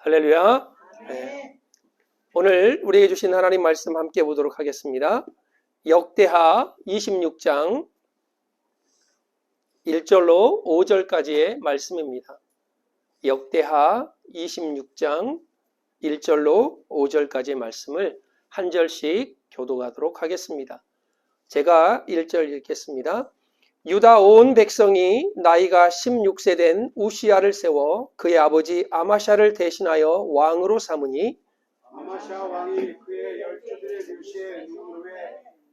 할렐루야. 네. 오늘 우리에게 주신 하나님 말씀 함께 보도록 하겠습니다. 역대하 26장 1절로 5절까지의 말씀입니다. 역대하 26장 1절로 5절까지의 말씀을 한 절씩 교독하도록 하겠습니다. 제가 1절 읽겠습니다. 유다 온 백성이 나이가 16세 된 우시야를 세워 그의 아버지 아마샤를 대신하여 왕으로 삼으니 아마샤 왕이 그의 열조들의 묘시에 누운 후에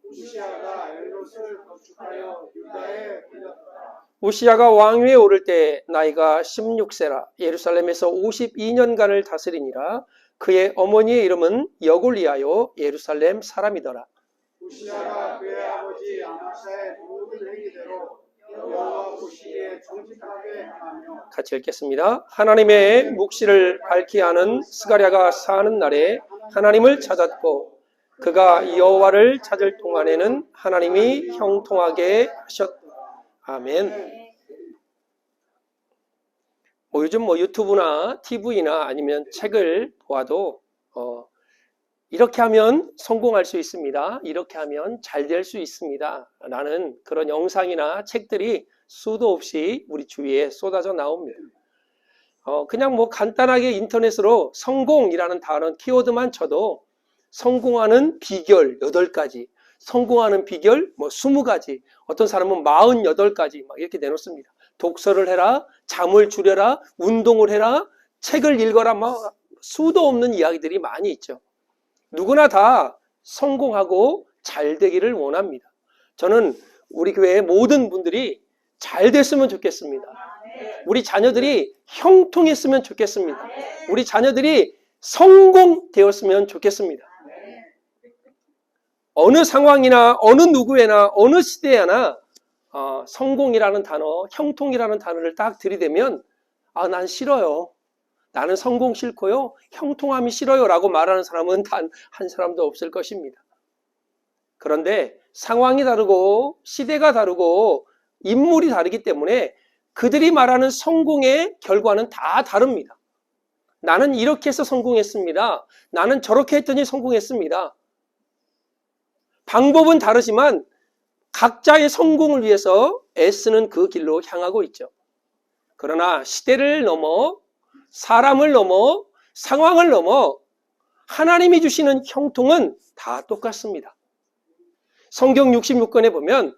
우시야가 엘롯을 건축하여 유다에 올렸더라. 우시야가 왕위에 오를 때 나이가 16세라 예루살렘에서 52년간을 다스리니라. 그의 어머니의 이름은 여골리아요 예루살렘 사람이더라. 우시야가 그의 아버지 아마샤의 모든 행위대로 여호와 보시기에 정직하게 행하며. 같이 읽겠습니다. 하나님의 묵시를 밝히 하는 스가랴가 사는 날에 하나님을 찾았고 그가 여호와를 찾을 동안에는 하나님이 형통하게 하셨다. 아멘. 요즘 유튜브나 TV나 아니면 책을 보아도 이렇게 하면 성공할 수 있습니다. 이렇게 하면 잘 될 수 있습니다. 라는 그런 영상이나 책들이 수도 없이 우리 주위에 쏟아져 나옵니다. 그냥 간단하게 인터넷으로 성공이라는 단어 키워드만 쳐도 성공하는 비결 8가지, 성공하는 비결 20가지, 어떤 사람은 48가지 막 이렇게 내놓습니다. 독서를 해라, 잠을 줄여라, 운동을 해라, 책을 읽어라, 수도 없는 이야기들이 많이 있죠. 누구나 다 성공하고 잘 되기를 원합니다. 저는 우리 교회의 모든 분들이 잘 됐으면 좋겠습니다. 우리 자녀들이 형통했으면 좋겠습니다. 우리 자녀들이 성공되었으면 좋겠습니다. 어느 상황이나 어느 누구에나 어느 시대에나 성공이라는 단어, 형통이라는 단어를 딱 들이대면 난 싫어요. 나는 성공 싫고요. 형통함이 싫어요. 라고 말하는 사람은 단 한 사람도 없을 것입니다. 그런데 상황이 다르고 시대가 다르고 인물이 다르기 때문에 그들이 말하는 성공의 결과는 다 다릅니다. 나는 이렇게 해서 성공했습니다. 나는 저렇게 했더니 성공했습니다. 방법은 다르지만 각자의 성공을 위해서 애쓰는 그 길로 향하고 있죠. 그러나 시대를 넘어 사람을 넘어 상황을 넘어 하나님이 주시는 형통은 다 똑같습니다. 성경 66권에 보면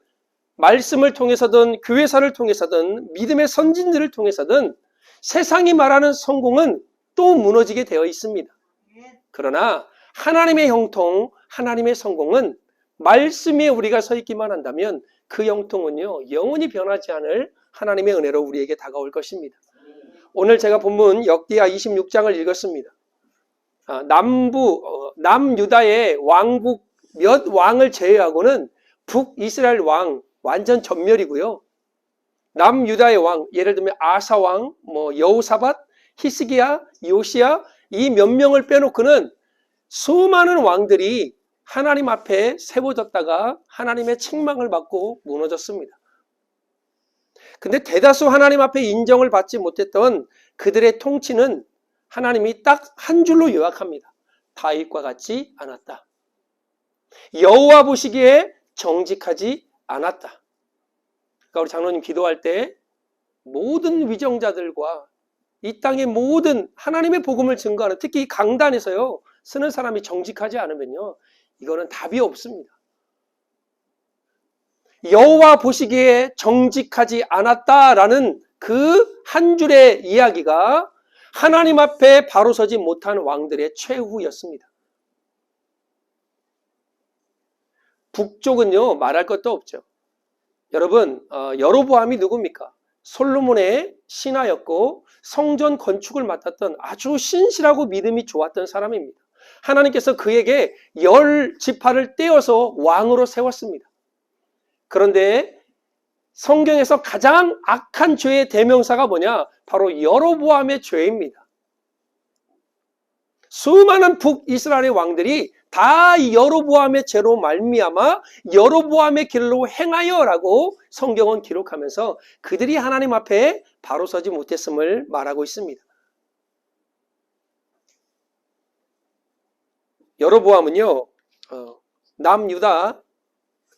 말씀을 통해서든 교회사를 통해서든 믿음의 선진들을 통해서든 세상이 말하는 성공은 또 무너지게 되어 있습니다. 그러나 하나님의 형통, 하나님의 성공은 말씀 위에 우리가 서 있기만 한다면 그 형통은요 영원히 변하지 않을 하나님의 은혜로 우리에게 다가올 것입니다. 오늘 제가 본문 역대하 26장을 읽었습니다. 남유다의 왕국 몇 왕을 제외하고는 북이스라엘 왕 완전 전멸이고요. 남유다의 왕, 예를 들면 아사 왕, 여호사밧, 히스기야, 요시야 이 몇 명을 빼놓고는 수많은 왕들이 하나님 앞에 세워졌다가 하나님의 책망을 받고 무너졌습니다. 근데 대다수 하나님 앞에 인정을 받지 못했던 그들의 통치는 하나님이 딱 한 줄로 요약합니다. 다윗과 같지 않았다. 여호와 보시기에 정직하지 않았다. 그러니까 우리 장로님 기도할 때 모든 위정자들과 이 땅의 모든 하나님의 복음을 증거하는 특히 강단에서요 쓰는 사람이 정직하지 않으면요 이거는 답이 없습니다. 여호와 보시기에 정직하지 않았다라는 그 한 줄의 이야기가 하나님 앞에 바로 서지 못한 왕들의 최후였습니다. 북쪽은요 말할 것도 없죠. 여러분 여로보암이 누굽니까? 솔로몬의 신하였고 성전 건축을 맡았던 아주 신실하고 믿음이 좋았던 사람입니다. 하나님께서 그에게 10지파를 떼어서 왕으로 세웠습니다. 그런데 성경에서 가장 악한 죄의 대명사가 뭐냐? 바로 여로보암의 죄입니다. 수많은 북이스라엘의 왕들이 다 여로보암의 죄로 말미암아 여로보암의 길로 행하여라고 성경은 기록하면서 그들이 하나님 앞에 바로 서지 못했음을 말하고 있습니다. 여로보암은요, 남유다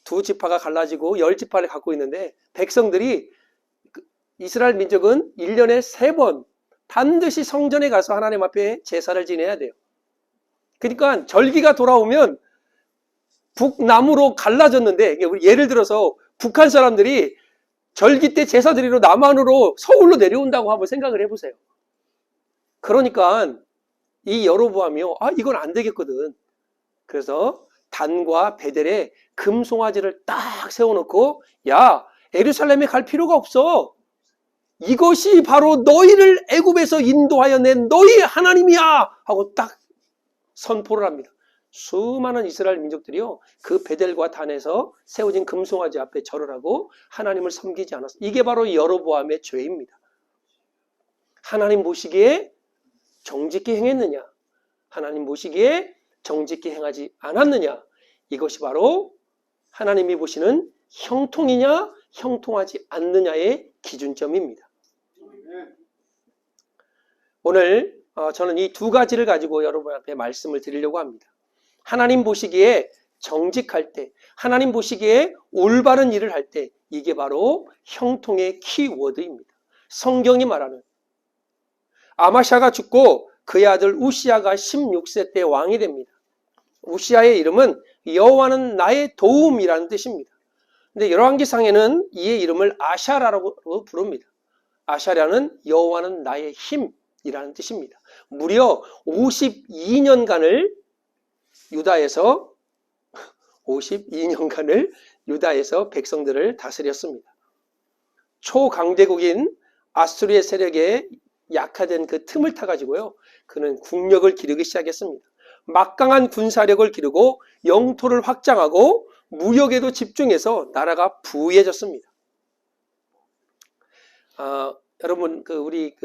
두 지파가 갈라지고 10지파를 갖고 있는데, 백성들이, 이스라엘 민족은 1년에 3번 반드시 성전에 가서 하나님 앞에 제사를 지내야 돼요. 그러니까 절기가 돌아오면 북남으로 갈라졌는데, 예를 들어서 북한 사람들이 절기 때 제사 드리러 남한으로 서울로 내려온다고 한번 생각을 해보세요. 그러니까 이 여로보암이요, 이건 안 되겠거든. 그래서 단과 베델에 금송아지를 딱 세워놓고, 야, 예루살렘에 갈 필요가 없어. 이것이 바로 너희를 애굽에서 인도하여 낸 너희 하나님이야 하고 딱 선포를 합니다. 수많은 이스라엘 민족들이요, 그 베델과 단에서 세워진 금송아지 앞에 절을 하고 하나님을 섬기지 않았어요. 이게 바로 여로보암의 죄입니다. 하나님 보시기에 정직히 행했느냐, 하나님 보시기에 정직히 행하지 않았느냐, 이것이 바로 하나님이 보시는 형통이냐 형통하지 않느냐의 기준점입니다. 오늘 저는 이 두 가지를 가지고 여러분 앞에 말씀을 드리려고 합니다. 하나님 보시기에 정직할 때, 하나님 보시기에 올바른 일을 할 때, 이게 바로 형통의 키워드입니다. 성경이 말하는, 아마샤가 죽고 그의 아들 우시아가 16세 때 왕이 됩니다. 우시아의 이름은 여호와는 나의 도움이라는 뜻입니다. 근데 열왕기상에는 이의 이름을 아샤라라고 부릅니다. 아샤라는 여호와는 나의 힘이라는 뜻입니다. 무려 52년간을 유다에서 백성들을 다스렸습니다. 초강대국인 아수르의 세력에 약화된 그 틈을 타가지고요, 그는 국력을 기르기 시작했습니다. 막강한 군사력을 기르고 영토를 확장하고 무역에도 집중해서 나라가 부유해졌습니다. 여러분, 우리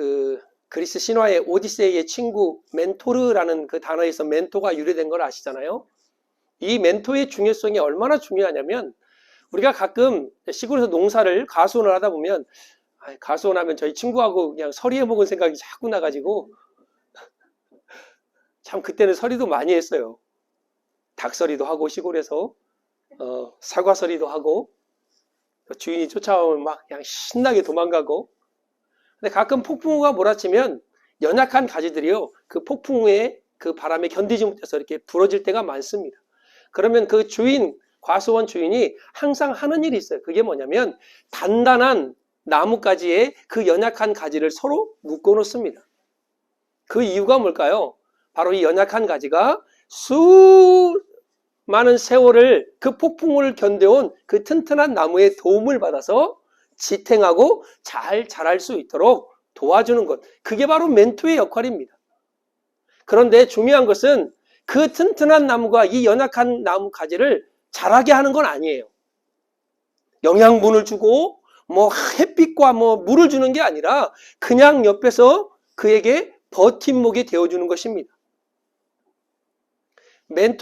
그리스 신화의 오디세이의 친구 멘토르라는 그 단어에서 멘토가 유래된 걸 아시잖아요. 이 멘토의 중요성이 얼마나 중요하냐면, 우리가 가끔 시골에서 농사를 가수원을 하다 보면, 가수원하면 저희 친구하고 그냥 서리해 먹은 생각이 자꾸 나가지고, 참 그때는 서리도 많이 했어요. 닭서리도 하고, 시골에서 사과서리도 하고, 주인이 쫓아오면 막 그냥 신나게 도망가고. 근데 가끔 폭풍우가 몰아치면 연약한 가지들이요, 그 폭풍우의 그 바람에 견디지 못해서 이렇게 부러질 때가 많습니다. 그러면 그 과수원 주인이 항상 하는 일이 있어요. 그게 뭐냐면, 단단한 나뭇가지에 그 연약한 가지를 서로 묶어 놓습니다. 그 이유가 뭘까요? 바로 이 연약한 가지가 수많은 세월을 그 폭풍을 견뎌온 그 튼튼한 나무의 도움을 받아서 지탱하고 잘 자랄 수 있도록 도와주는 것. 그게 바로 멘토의 역할입니다. 그런데 중요한 것은 그 튼튼한 나무가 이 연약한 나무 가지를 자라게 하는 건 아니에요. 영양분을 주고 햇빛과 물을 주는 게 아니라 그냥 옆에서 그에게 버팀목이 되어주는 것입니다.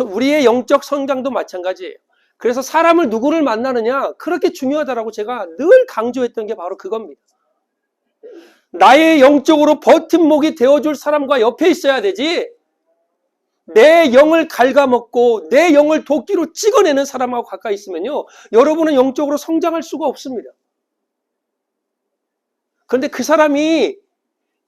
우리의 영적 성장도 마찬가지예요. 그래서 사람을 누구를 만나느냐, 그렇게 중요하다라고 제가 늘 강조했던 게 바로 그겁니다. 나의 영적으로 버팀목이 되어줄 사람과 옆에 있어야 되지, 내 영을 갉아먹고 내 영을 도끼로 찍어내는 사람하고 가까이 있으면요, 여러분은 영적으로 성장할 수가 없습니다. 그런데 그 사람이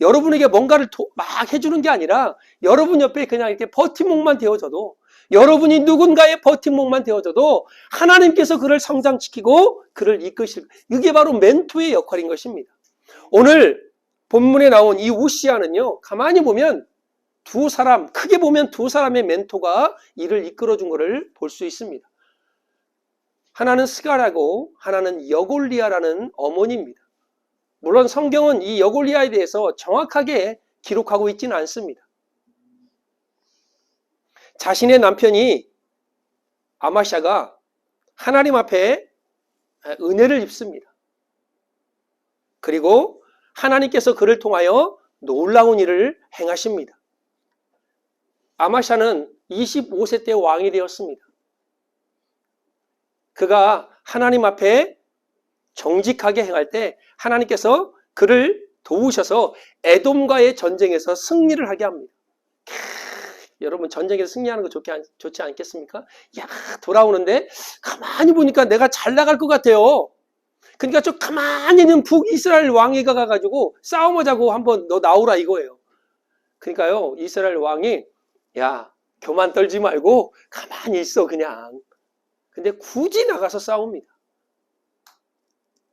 여러분에게 뭔가를 막 해주는 게 아니라 여러분 옆에 그냥 이렇게 버팀목만 되어줘도, 여러분이 누군가의 버팀목만 되어줘도 하나님께서 그를 성장시키고 그를 이끄실, 이게 바로 멘토의 역할인 것입니다. 오늘 본문에 나온 이 우시아는요, 가만히 보면 크게 보면 두 사람의 멘토가 이를 이끌어준 것을 볼 수 있습니다. 하나는 스가라고 하나는 여골리아라는 어머니입니다. 물론 성경은 이 여골리아에 대해서 정확하게 기록하고 있지는 않습니다. 자신의 남편이 아마샤가 하나님 앞에 은혜를 입습니다. 그리고 하나님께서 그를 통하여 놀라운 일을 행하십니다. 아마샤는 25세 때 왕이 되었습니다. 그가 하나님 앞에 정직하게 행할 때 하나님께서 그를 도우셔서 에돔과의 전쟁에서 승리를 하게 합니다. 여러분 전쟁에서 승리하는 거 좋지 않겠습니까? 야, 돌아오는데 가만히 보니까 내가 잘 나갈 것 같아요. 그러니까 좀 가만히 있는 북이스라엘 왕이가 가가지고 싸움하자고 한번 너 나오라 이거예요. 그러니까요, 이스라엘 왕이 야, 교만 떨지 말고 가만히 있어 그냥. 근데 굳이 나가서 싸웁니다.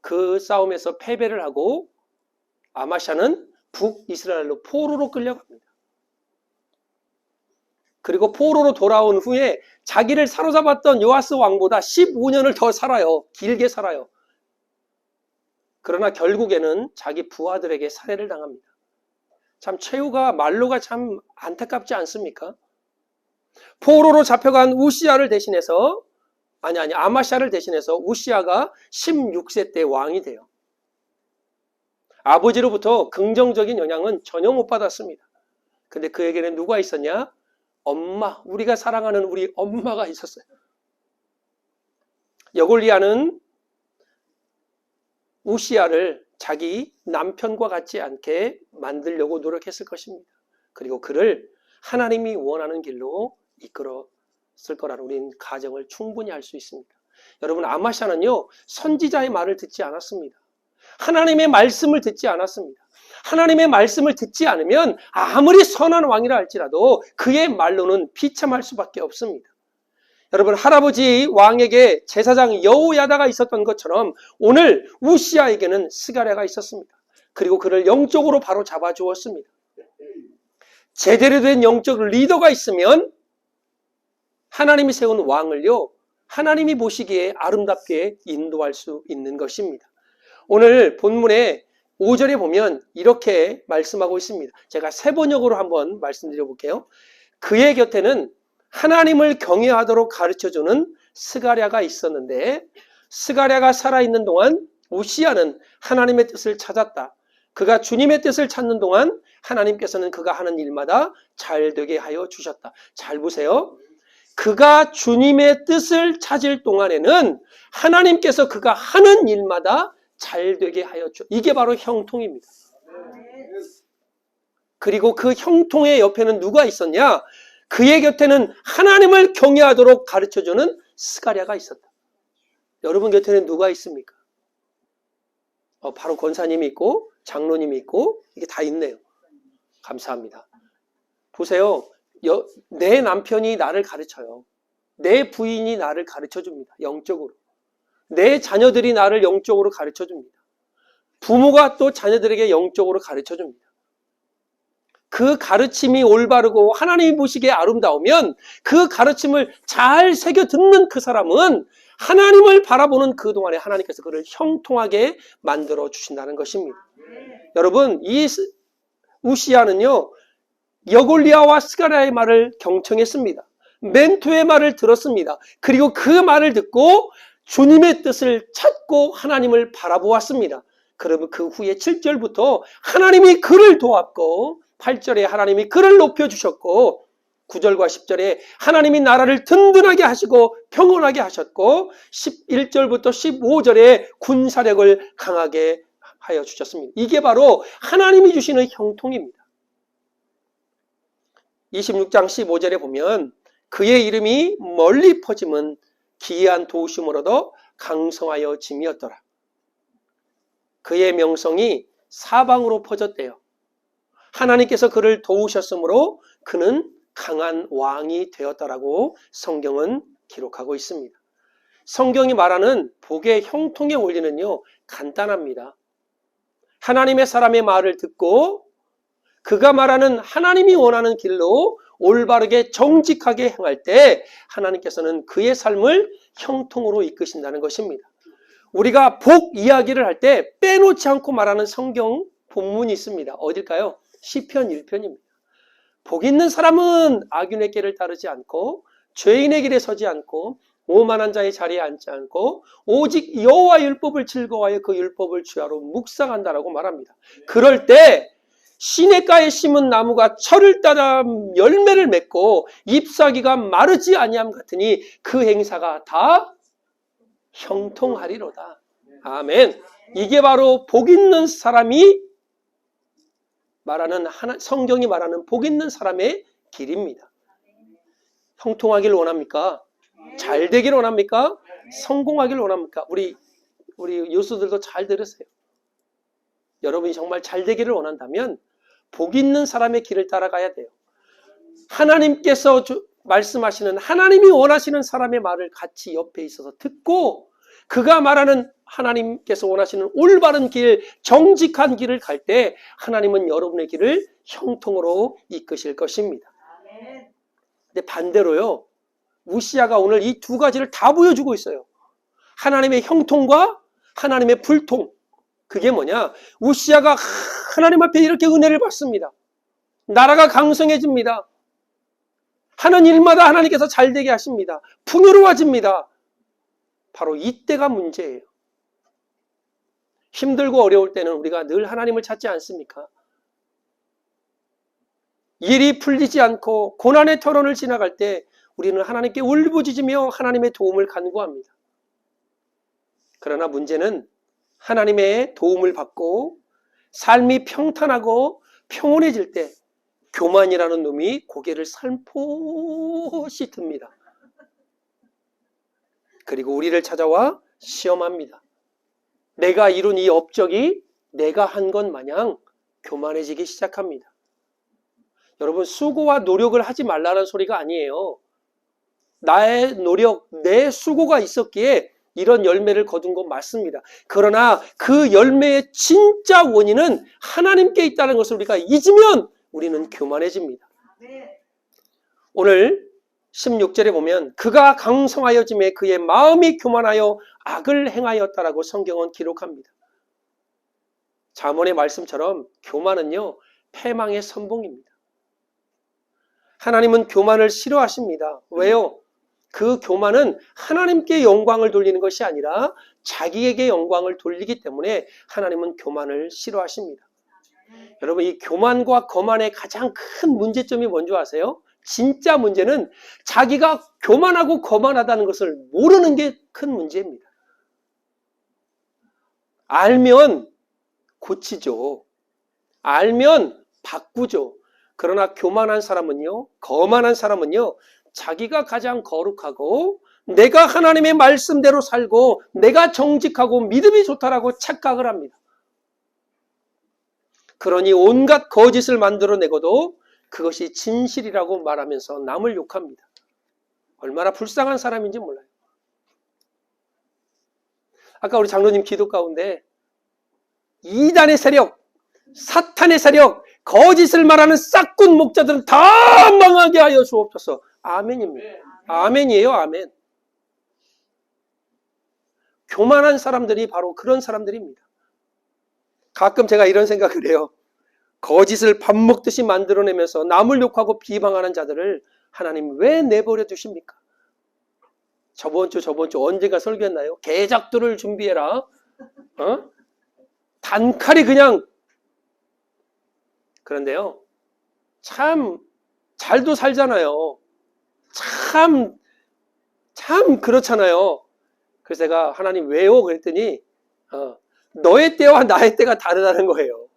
그 싸움에서 패배를 하고 아마샤는 북이스라엘로 포로로 끌려갑니다. 그리고 포로로 돌아온 후에 자기를 사로잡았던 요아스 왕보다 15년을 더 살아요. 길게 살아요. 그러나 결국에는 자기 부하들에게 살해를 당합니다. 참 최후가 말로가 참 안타깝지 않습니까? 포로로 잡혀간 우시야를 대신해서 아마샤를 대신해서 우시야가 16세 때 왕이 돼요. 아버지로부터 긍정적인 영향은 전혀 못 받았습니다. 근데 그에게는 누가 있었냐? 엄마, 우리가 사랑하는 우리 엄마가 있었어요. 여골리아는 우시야를 자기 남편과 같지 않게 만들려고 노력했을 것입니다. 그리고 그를 하나님이 원하는 길로 이끌었을 거라는 우리는 가정을 충분히 할 수 있습니다. 여러분, 아마샤는요, 선지자의 말을 듣지 않았습니다. 하나님의 말씀을 듣지 않았습니다. 하나님의 말씀을 듣지 않으면 아무리 선한 왕이라 할지라도 그의 말로는 비참할 수밖에 없습니다. 여러분, 할아버지 왕에게 제사장 여호야다가 있었던 것처럼 오늘 우시야에게는 스가랴가 있었습니다. 그리고 그를 영적으로 바로 잡아 주었습니다. 제대로 된 영적 리더가 있으면 하나님이 세운 왕을요, 하나님이 보시기에 아름답게 인도할 수 있는 것입니다. 오늘 본문에 5절에 보면 이렇게 말씀하고 있습니다. 제가 세 번역으로 한번 말씀드려 볼게요. 그의 곁에는 하나님을 경외하도록 가르쳐주는 스가랴가 있었는데 스가랴가 살아있는 동안 우시야는 하나님의 뜻을 찾았다. 그가 주님의 뜻을 찾는 동안 하나님께서는 그가 하는 일마다 잘 되게 하여 주셨다. 잘 보세요. 그가 주님의 뜻을 찾을 동안에는 하나님께서 그가 하는 일마다 잘 되게 하여 주. 이게 바로 형통입니다. 그리고 그 형통의 옆에는 누가 있었냐? 그의 곁에는 하나님을 경외하도록 가르쳐주는 스가랴가 있었다. 여러분 곁에는 누가 있습니까? 바로 권사님이 있고 장로님이 있고 이게 다 있네요. 감사합니다. 보세요. 내 남편이 나를 가르쳐요. 내 부인이 나를 가르쳐줍니다. 영적으로. 내 자녀들이 나를 영적으로 가르쳐줍니다. 부모가 또 자녀들에게 영적으로 가르쳐줍니다. 그 가르침이 올바르고 하나님이 보시기에 아름다우면 그 가르침을 잘 새겨 듣는 그 사람은 하나님을 바라보는 그 동안에 하나님께서 그를 형통하게 만들어 주신다는 것입니다. 여러분, 이 우시야는요, 여골리아와 스가랴의 말을 경청했습니다. 멘토의 말을 들었습니다. 그리고 그 말을 듣고 주님의 뜻을 찾고 하나님을 바라보았습니다. 그러면 그 후에 7절부터 하나님이 그를 도왔고 8절에 하나님이 그를 높여주셨고 9절과 10절에 하나님이 나라를 든든하게 하시고 평온하게 하셨고 11절부터 15절에 군사력을 강하게 하여 주셨습니다. 이게 바로 하나님이 주시는 형통입니다. 26장 15절에 보면 그의 이름이 멀리 퍼짐은 기이한 도우심으로도 강성하여 짐이었더라. 그의 명성이 사방으로 퍼졌대요. 하나님께서 그를 도우셨으므로 그는 강한 왕이 되었다라고 성경은 기록하고 있습니다. 성경이 말하는 복의 형통의 원리는요, 간단합니다. 하나님의 사람의 말을 듣고 그가 말하는 하나님이 원하는 길로 올바르게 정직하게 행할 때 하나님께서는 그의 삶을 형통으로 이끄신다는 것입니다. 우리가 복 이야기를 할 때 빼놓지 않고 말하는 성경 본문이 있습니다. 어딜까요? 시편 1편입니다. 복 있는 사람은 악인의 길을 따르지 않고 죄인의 길에 서지 않고 오만한 자의 자리에 앉지 않고 오직 여호와의 율법을 즐거워하여 그 율법을 주야로 묵상한다라고 말합니다. 그럴 때 시냇가에 심은 나무가 철을 따라 열매를 맺고 잎사귀가 마르지 아니함 같으니 그 행사가 다 형통하리로다. 아멘. 이게 바로 복 있는 사람이 말하는 성경이 말하는 복 있는 사람의 길입니다. 형통하길 원합니까? 잘 되길 원합니까? 성공하길 원합니까? 우리 요수들도 잘 들으세요. 여러분이 정말 잘 되기를 원한다면 복 있는 사람의 길을 따라가야 돼요. 하나님께서 말씀하시는, 하나님이 원하시는 사람의 말을 같이 옆에 있어서 듣고 그가 말하는 하나님께서 원하시는 올바른 길, 정직한 길을 갈 때 하나님은 여러분의 길을 형통으로 이끄실 것입니다. 근데 반대로요, 우시아가 오늘 이 두 가지를 다 보여주고 있어요. 하나님의 형통과 하나님의 불통. 그게 뭐냐? 우시아가 하나님 앞에 이렇게 은혜를 받습니다. 나라가 강성해집니다. 하는 일마다 하나님께서 잘되게 하십니다. 풍요로워집니다. 바로 이때가 문제예요. 힘들고 어려울 때는 우리가 늘 하나님을 찾지 않습니까? 일이 풀리지 않고 고난의 터널을 지나갈 때 우리는 하나님께 울부짖으며 하나님의 도움을 간구합니다. 그러나 문제는 하나님의 도움을 받고 삶이 평탄하고 평온해질 때 교만이라는 놈이 고개를 살포시 듭니다. 그리고 우리를 찾아와 시험합니다. 내가 이룬 이 업적이 내가 한 것 마냥 교만해지기 시작합니다. 여러분, 수고와 노력을 하지 말라는 소리가 아니에요. 나의 노력, 내 수고가 있었기에 이런 열매를 거둔 건 맞습니다. 그러나 그 열매의 진짜 원인은 하나님께 있다는 것을 우리가 잊으면 우리는 교만해집니다. 오늘 16절에 보면 그가 강성하여짐에 그의 마음이 교만하여 악을 행하였다라고 성경은 기록합니다. 잠언의 말씀처럼 교만은요, 패망의 선봉입니다. 하나님은 교만을 싫어하십니다. 왜요? 그 교만은 하나님께 영광을 돌리는 것이 아니라 자기에게 영광을 돌리기 때문에 하나님은 교만을 싫어하십니다. 여러분, 이 교만과 거만의 가장 큰 문제점이 뭔지 아세요? 진짜 문제는 자기가 교만하고 거만하다는 것을 모르는 게 큰 문제입니다. 알면 고치죠. 알면 바꾸죠. 그러나 교만한 사람은요, 거만한 사람은요, 자기가 가장 거룩하고 내가 하나님의 말씀대로 살고 내가 정직하고 믿음이 좋다라고 착각을 합니다. 그러니 온갖 거짓을 만들어내고도 그것이 진실이라고 말하면서 남을 욕합니다. 얼마나 불쌍한 사람인지 몰라요. 아까 우리 장로님 기도 가운데 이단의 세력, 사탄의 세력, 거짓을 말하는 싹군 목자들은 다 망하게 하여 주옵소서. 아멘입니다. 아멘이에요, 아멘. 교만한 사람들이 바로 그런 사람들입니다. 가끔 제가 이런 생각을 해요. 거짓을 밥 먹듯이 만들어내면서 남을 욕하고 비방하는 자들을 하나님 왜 내버려 두십니까? 저번 주 언젠가 설교했나요? 개작두를 준비해라. 단칼이 그냥. 그런데요, 참 잘도 살잖아요. 참 그렇잖아요. 그래서 제가 하나님 왜요? 그랬더니 너의 때와 나의 때가 다르다는 거예요.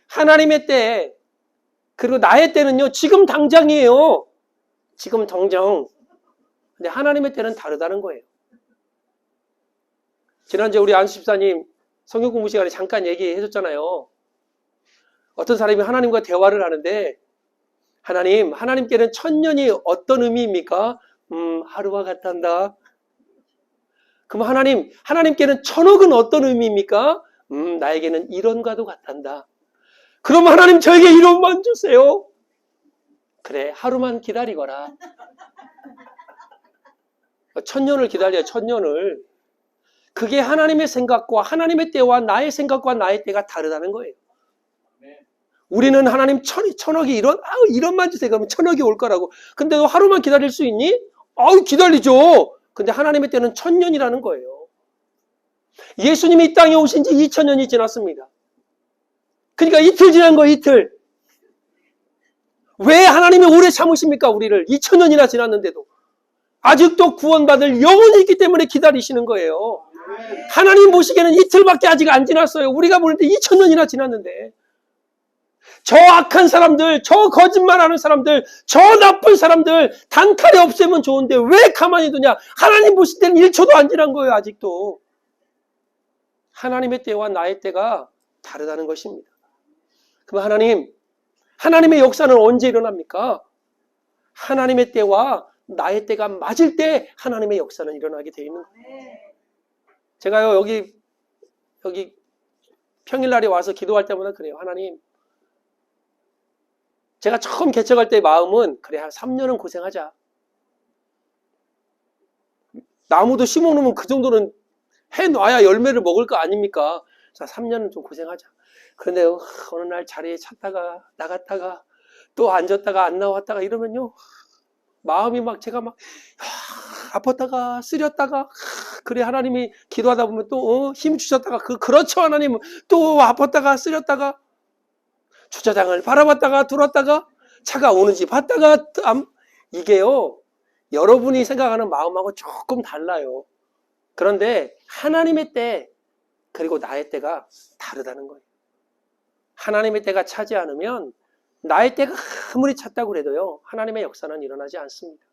하나님의 때, 그리고 나의 때는요, 지금 당장이에요. 지금 당장. 근데 하나님의 때는 다르다는 거예요. 지난주에 우리 안수 집사님 성경 공부 시간에 잠깐 얘기해 줬잖아요. 어떤 사람이 하나님과 대화를 하는데, 하나님께는 천년이 어떤 의미입니까? 하루와 같단다. 그럼 하나님께는 천억은 어떤 의미입니까? 나에게는 1원과도 같단다. 그럼 하나님 저에게 1원만 주세요. 그래, 하루만 기다리거라. 천년을 기다려요, 천년을. 그게 하나님의 생각과 하나님의 때와 나의 생각과 나의 때가 다르다는 거예요. 우리는 하나님 천억이 1원만 주세요. 그러면 천억이 올 거라고. 근데 너 하루만 기다릴 수 있니? 기다리죠. 근데 하나님의 때는 천년이라는 거예요. 예수님이 이 땅에 오신 지 2000년이 지났습니다. 그러니까 이틀 지난 거예요, 이틀. 왜 하나님이 오래 참으십니까, 우리를? 2000년이나 지났는데도. 아직도 구원받을 영혼이 있기 때문에 기다리시는 거예요. 하나님 보시기에는 이틀밖에 아직 안 지났어요. 우리가 보는데 2000년이나 지났는데. 저 악한 사람들, 저 거짓말하는 사람들, 저 나쁜 사람들 단칼에 없애면 좋은데 왜 가만히 두냐? 하나님 보실 때는 1초도 안 지난 거예요, 아직도. 하나님의 때와 나의 때가 다르다는 것입니다. 그럼 하나님의 역사는 언제 일어납니까? 하나님의 때와 나의 때가 맞을 때 하나님의 역사는 일어나게 되어 있는 거예요. 제가요, 여기 평일날에 와서 기도할 때마다 그래요. 하나님, 제가 처음 개척할 때 마음은 그래, 한 3년은 고생하자. 나무도 심어놓으면 그 정도는 해놔야 열매를 먹을 거 아닙니까? 자, 3년은 좀 고생하자. 그런데 어느 날 자리에 찼다가 나갔다가 또 앉았다가 안 나왔다가 이러면요, 마음이 막 제가 막 아팠다가 쓰렸다가 그래, 하나님이 기도하다 보면 또 힘 주셨다가 그렇죠, 하나님, 또 아팠다가 쓰렸다가 주차장을 바라봤다가 돌았다가 차가 오는지 봤다가 이게요, 여러분이 생각하는 마음하고 조금 달라요. 그런데 하나님의 때 그리고 나의 때가 다르다는 거예요. 하나님의 때가 차지 않으면 나의 때가 아무리 찼다고 해도요, 하나님의 역사는 일어나지 않습니다.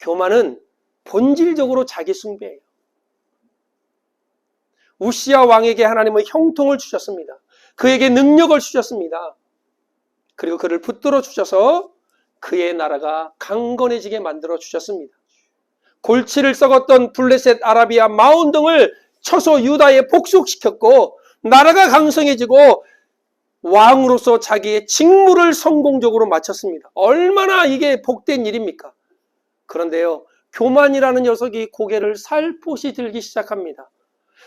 교만은 본질적으로 자기 숭배예요. 우시야 왕에게 하나님은 형통을 주셨습니다. 그에게 능력을 주셨습니다. 그리고 그를 붙들어 주셔서 그의 나라가 강건해지게 만들어 주셨습니다. 골치를 썩었던 블레셋 아라비아 마온 등을 쳐서 유다에 복속시켰고 나라가 강성해지고 왕으로서 자기의 직무를 성공적으로 마쳤습니다. 얼마나 이게 복된 일입니까? 그런데요, 교만이라는 녀석이 고개를 살포시 들기 시작합니다.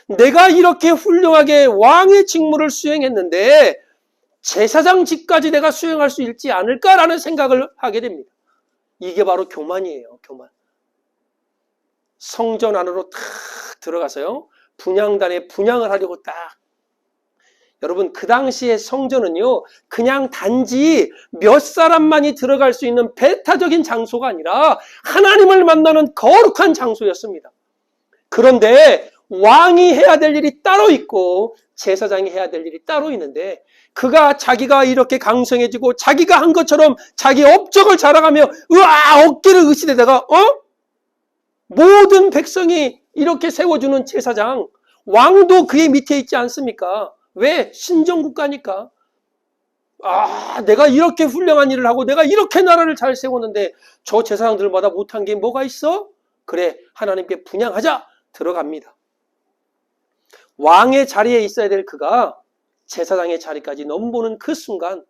내가 이렇게 훌륭하게 왕의 직무를 수행했는데 제사장직까지 내가 수행할 수 있지 않을까라는 생각을 하게 됩니다. 이게 바로 교만이에요, 교만. 성전 안으로 탁 들어가서요, 분향단에 분향을 하려고 딱. 여러분, 그 당시의 성전은요, 그냥 단지 몇 사람만이 들어갈 수 있는 배타적인 장소가 아니라 하나님을 만나는 거룩한 장소였습니다. 그런데 왕이 해야 될 일이 따로 있고 제사장이 해야 될 일이 따로 있는데, 자기가 이렇게 강성해지고 자기가 한 것처럼 자기 업적을 자랑하며 어깨를 으시대다가 모든 백성이 이렇게 세워주는 제사장, 왕도 그의 밑에 있지 않습니까? 왜? 신정국가니까. 내가 이렇게 훌륭한 일을 하고 내가 이렇게 나라를 잘 세웠는데 저 제사장들마다 못한 게 뭐가 있어? 그래, 하나님께 분향하자. 들어갑니다. 왕의 자리에 있어야 될 그가 제사장의 자리까지 넘보는 그 순간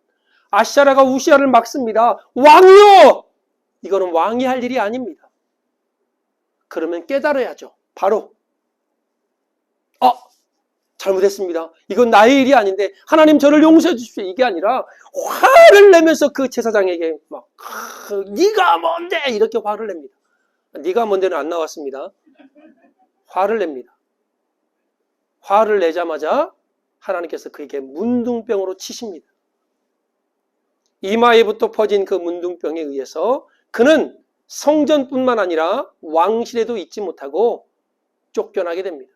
아시아라가 우시아를 막습니다. 왕이요! 이거는 왕이 할 일이 아닙니다. 그러면 깨달아야죠. 바로 잘못했습니다. 이건 나의 일이 아닌데 하나님 저를 용서해 주십시오. 이게 아니라 화를 내면서 그 제사장에게 막 네가 뭔데? 이렇게 화를 냅니다. 네가 뭔데는 안 나왔습니다. 화를 냅니다. 화를 내자마자 하나님께서 그에게 문둥병으로 치십니다. 이마에부터 퍼진 그 문둥병에 의해서 그는 성전뿐만 아니라 왕실에도 있지 못하고 쫓겨나게 됩니다.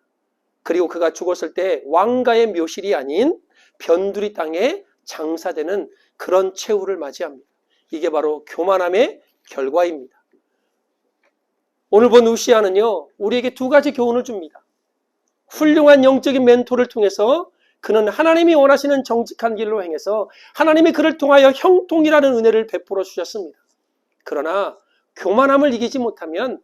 그리고 그가 죽었을 때 왕가의 묘실이 아닌 변두리 땅에 장사되는 그런 최후를 맞이합니다. 이게 바로 교만함의 결과입니다. 오늘 본 우시아는요, 우리에게 두 가지 교훈을 줍니다. 훌륭한 영적인 멘토를 통해서 그는 하나님이 원하시는 정직한 길로 행해서 하나님이 그를 통하여 형통이라는 은혜를 베풀어 주셨습니다. 그러나 교만함을 이기지 못하면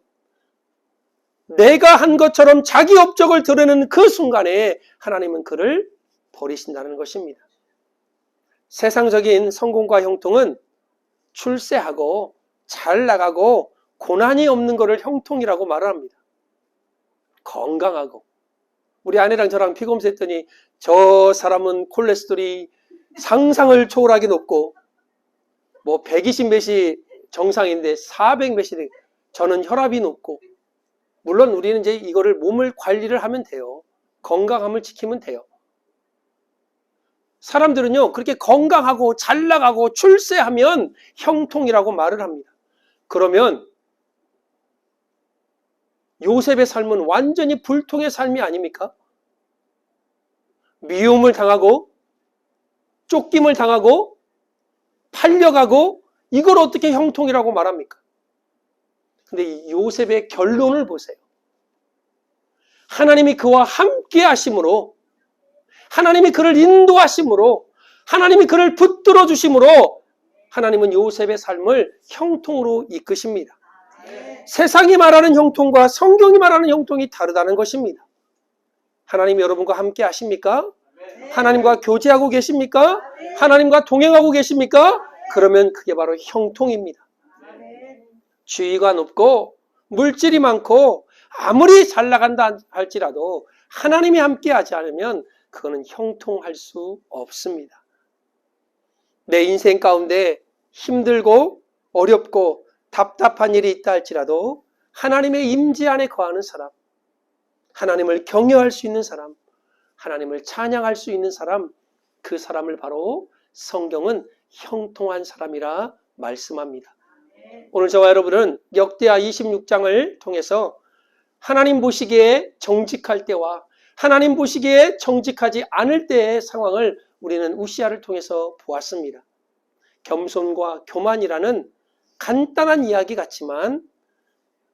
내가 한 것처럼 자기 업적을 드러내는 그 순간에 하나님은 그를 버리신다는 것입니다. 세상적인 성공과 형통은 출세하고 잘 나가고 고난이 없는 것을 형통이라고 말을 합니다. 건강하고. 우리 아내랑 저랑 피검사했더니 저 사람은 콜레스테롤이 상상을 초월하게 높고 120몇이 정상인데 400몇이 저는 혈압이 높고, 물론 우리는 이제 이거를 몸을 관리를 하면 돼요. 건강함을 지키면 돼요. 사람들은요, 그렇게 건강하고 잘 나가고 출세하면 형통이라고 말을 합니다. 그러면 요셉의 삶은 완전히 불통의 삶이 아닙니까? 미움을 당하고 쫓김을 당하고 팔려가고 이걸 어떻게 형통이라고 말합니까? 근데 이 요셉의 결론을 보세요. 하나님이 그와 함께 하심으로, 하나님이 그를 인도하심으로, 하나님이 그를 붙들어 주심으로 하나님은 요셉의 삶을 형통으로 이끄십니다. 세상이 말하는 형통과 성경이 말하는 형통이 다르다는 것입니다. 하나님 여러분과 함께 하십니까? 하나님과 교제하고 계십니까? 하나님과 동행하고 계십니까? 그러면 그게 바로 형통입니다. 지위가 높고 물질이 많고 아무리 잘 나간다 할지라도 하나님이 함께 하지 않으면 그거는 형통할 수 없습니다. 내 인생 가운데 힘들고 어렵고 답답한 일이 있다 할지라도 하나님의 임재 안에 거하는 사람, 하나님을 경외할 수 있는 사람, 하나님을 찬양할 수 있는 사람, 그 사람을 바로 성경은 형통한 사람이라 말씀합니다. 오늘 저와 여러분은 역대하 26장을 통해서 하나님 보시기에 정직할 때와 하나님 보시기에 정직하지 않을 때의 상황을 우리는 우시아를 통해서 보았습니다. 겸손과 교만이라는 간단한 이야기 같지만,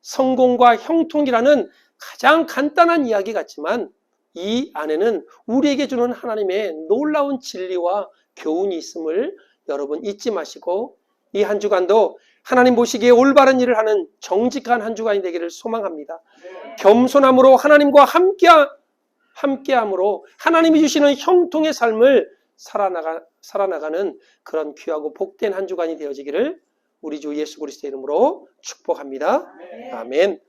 성공과 형통이라는 가장 간단한 이야기 같지만, 이 안에는 우리에게 주는 하나님의 놀라운 진리와 교훈이 있음을 여러분 잊지 마시고, 이 한 주간도 하나님 보시기에 올바른 일을 하는 정직한 한 주간이 되기를 소망합니다. 겸손함으로 하나님과 함께함으로 하나님이 주시는 형통의 삶을 살아나가는 그런 귀하고 복된 한 주간이 되어지기를 우리 주 예수 그리스도의 이름으로 축복합니다. 아멘.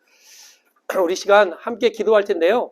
우리 시간 함께 기도할 텐데요.